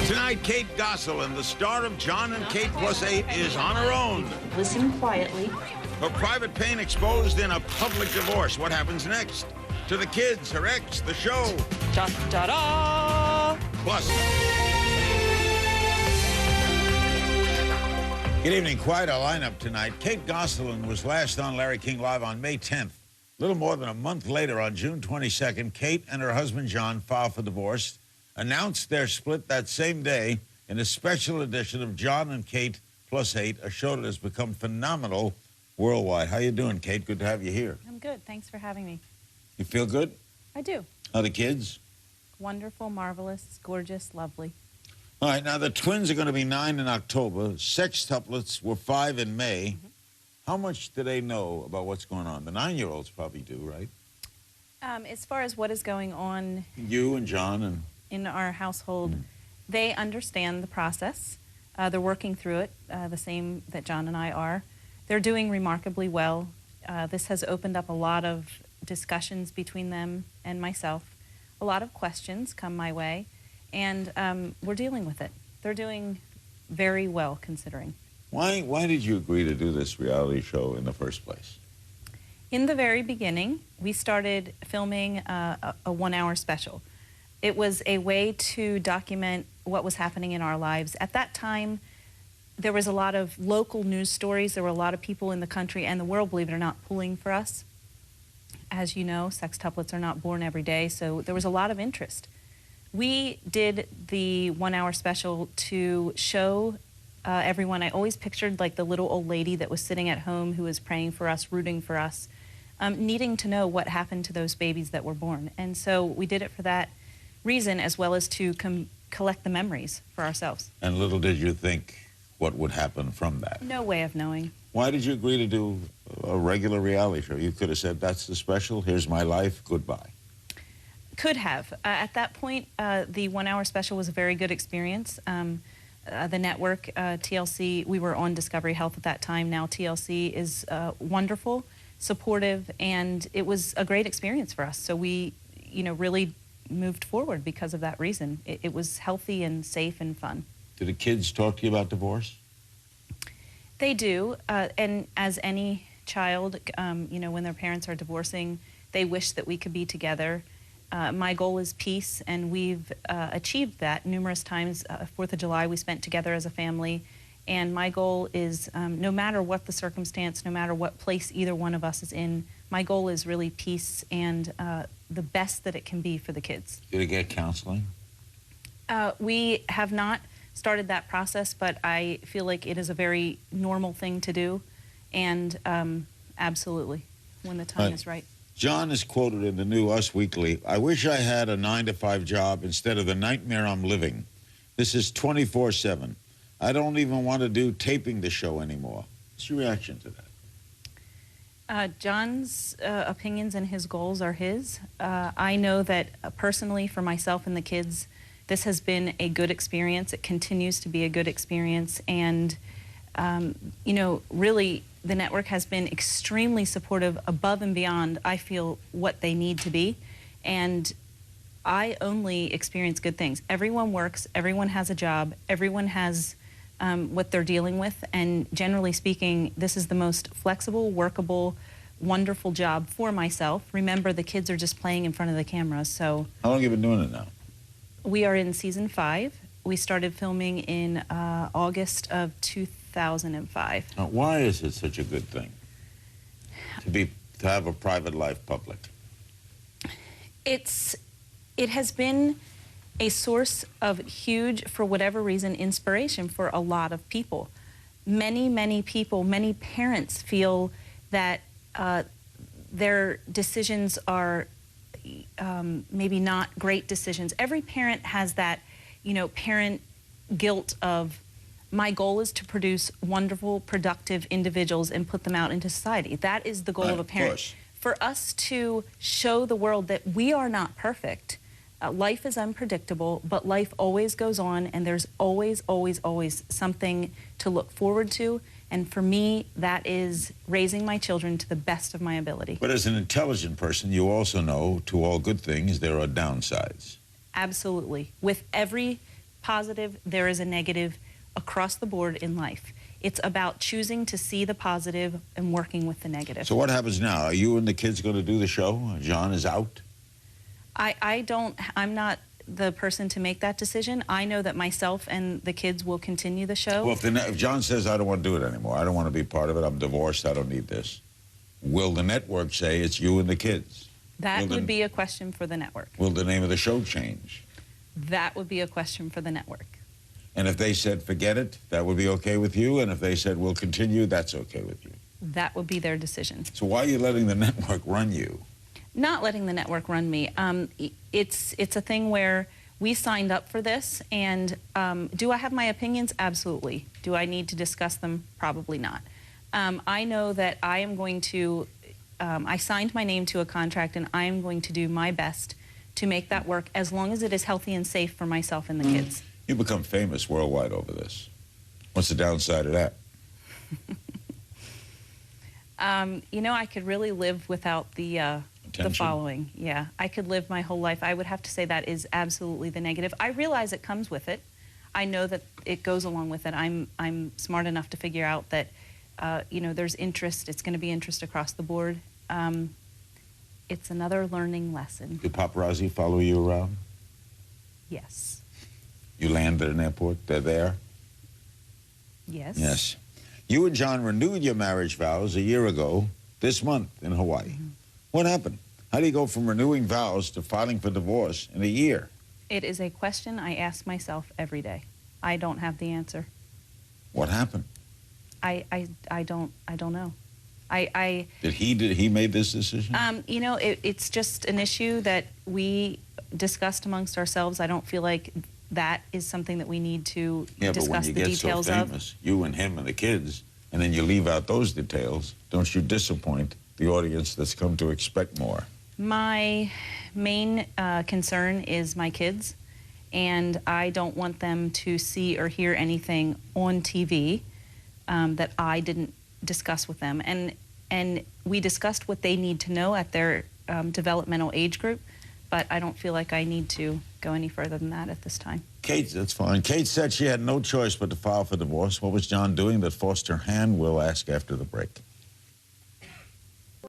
Tonight, Kate Gosselin, the star of John and Kate Plus 8, is on her own. Listen quietly. Her private pain exposed in a public divorce. What happens next? To the kids, her ex, the show. Da-da-da! Plus. Good evening. Quite a lineup tonight. Kate Gosselin was last on Larry King Live on May 10th. A little more than a month later, on June 22nd, Kate and her husband John filed for divorce, announced their split that same day in a special edition of John and Kate Plus 8, a show that has become phenomenal worldwide. How you doing, Kate? Good to have you here. I'm good. Thanks for having me. You feel good? I do. How are the kids? Wonderful, marvelous, gorgeous, lovely. All right, now the twins are going to be 9 in October. Sextuplets were 5 in May. Mm-hmm. How much do they know about what's going on? The 9-year-olds probably do, right? As far as what is going on You and John and... in our household, they understand the process. They're working through it, the same that John and I are. They're doing remarkably well. This has opened up a lot of discussions between them and myself. A lot of questions come my way, and we're dealing with it. They're doing very well, considering. Why did you agree to do this reality show in the first place? In the very beginning, we started filming a 1-hour special. It was a way to document what was happening in our lives. At that time, there was a lot of local news stories. There were a lot of people in the country and the world, believe it or not, pulling for us. As you know, sextuplets are not born every day, so there was a lot of interest. We did the 1-hour special to show everyone. I always pictured like the little old lady that was sitting at home who was praying for us, rooting for us, needing to know what happened to those babies that were born. And so we did it for that reason, as well as to collect the memories for ourselves. And little did you think what would happen from that. No way of knowing. Why did you agree to do a regular reality show? You could have said, that's the special, here's my life, goodbye. Could have. At that point, the 1-hour special was a very good experience. The network, TLC, we were on Discovery Health at that time. Now TLC is wonderful, supportive, and it was a great experience for us. So we, really moved forward because of that reason. It was healthy and safe and fun. Did the kids talk to you about divorce? They do, and as any child, when their parents are divorcing, they wish that we could be together. My goal is peace, and we've achieved that numerous times. 4th of July we spent together as a family, and my goal is no matter what the circumstance, no matter what place either one of us is in, my goal is really peace and the best that it can be for the kids. Did they get counseling? We have not started that process, but I feel like it is a very normal thing to do, and absolutely, when the time is right. John is quoted in the new Us Weekly, "I wish I had a 9-to-5 job instead of the nightmare I'm living. This is 24/7. I don't even want to do taping the show anymore." What's your reaction to that? John's opinions and his goals are his. I know that personally, for myself and the kids, this has been a good experience. It continues to be a good experience, and really, the network has been extremely supportive, above and beyond, I feel, what they need to be. And I only experience good things. Everyone works, everyone has a job, everyone has what they're dealing with, and generally speaking, this is the most flexible, workable, wonderful job for myself. Remember, the kids are just playing in front of the camera, so... How long have you been doing it now? We are in season 5. We started filming in August of 2005. Now, why is it such a good thing to have a private life public? It has been a source of huge, for whatever reason, inspiration for a lot of people. Many people, many parents feel that their decisions are maybe not great decisions. Every parent has that, parent guilt of, my goal is to produce wonderful, productive individuals and put them out into society. That is the goal of a parent. For us to show the world that we are not perfect, life is unpredictable, but life always goes on, and there's always something to look forward to. And for me, that is raising my children to the best of my ability. But as an intelligent person, you also know, to all good things, there are downsides. Absolutely. With every positive, there is a negative across the board in life. It's about choosing to see the positive and working with the negative. So what happens now? Are you and the kids going to do the show? John is out? I'm not the person to make that decision. I know that myself and the kids will continue the show. Well, if John says, I don't want to do it anymore, I don't want to be part of it, I'm divorced, I don't need this, will the network say it's you and the kids? That would be a question for the network. Will the name of the show change? That would be a question for the network. And if they said, forget it, that would be okay with you? And if they said, we'll continue, that's okay with you? That would be their decision. So why are you letting the network run you? Not letting the network run me. It's a thing where we signed up for this, and do I have my opinions? Absolutely. Do I need to discuss them? Probably not. I know that I am going to, I signed my name to a contract, and I am going to do my best to make that work as long as it is healthy and safe for myself and the kids. You become famous worldwide over this. What's the downside of that? You know, I could really live without the following. Yeah, I could live my whole life. I would have to say that is absolutely the negative. I realize it comes with it. I know that it goes along with it. I'm smart enough to figure out that, you know, there's interest. It's going to be interest across the board. It's another learning lesson. Do paparazzi follow you around? Yes. You land at an airport, they're there? Yes. Yes. You and John renewed your marriage vows a year ago, this month, in Hawaii. Mm-hmm. What happened? How do you go from renewing vows to filing for divorce in a year? It is a question I ask myself every day. I don't have the answer. What happened? I don't know. Did he make this decision? You know, it's just an issue that we discussed amongst ourselves. I don't feel like that is something that we need to discuss the details so famous, you and him and the kids, and then you leave out those details, don't you disappoint the audience that's come to expect more? My main concern is my kids, and I don't want them to see or hear anything on TV that I didn't discuss with them. And we discussed what they need to know at their developmental age group, but I don't feel like I need to go any further than that at this time. Kate, that's fine. Kate said she had no choice but to file for divorce. What was John doing that forced her hand? We'll ask after the break.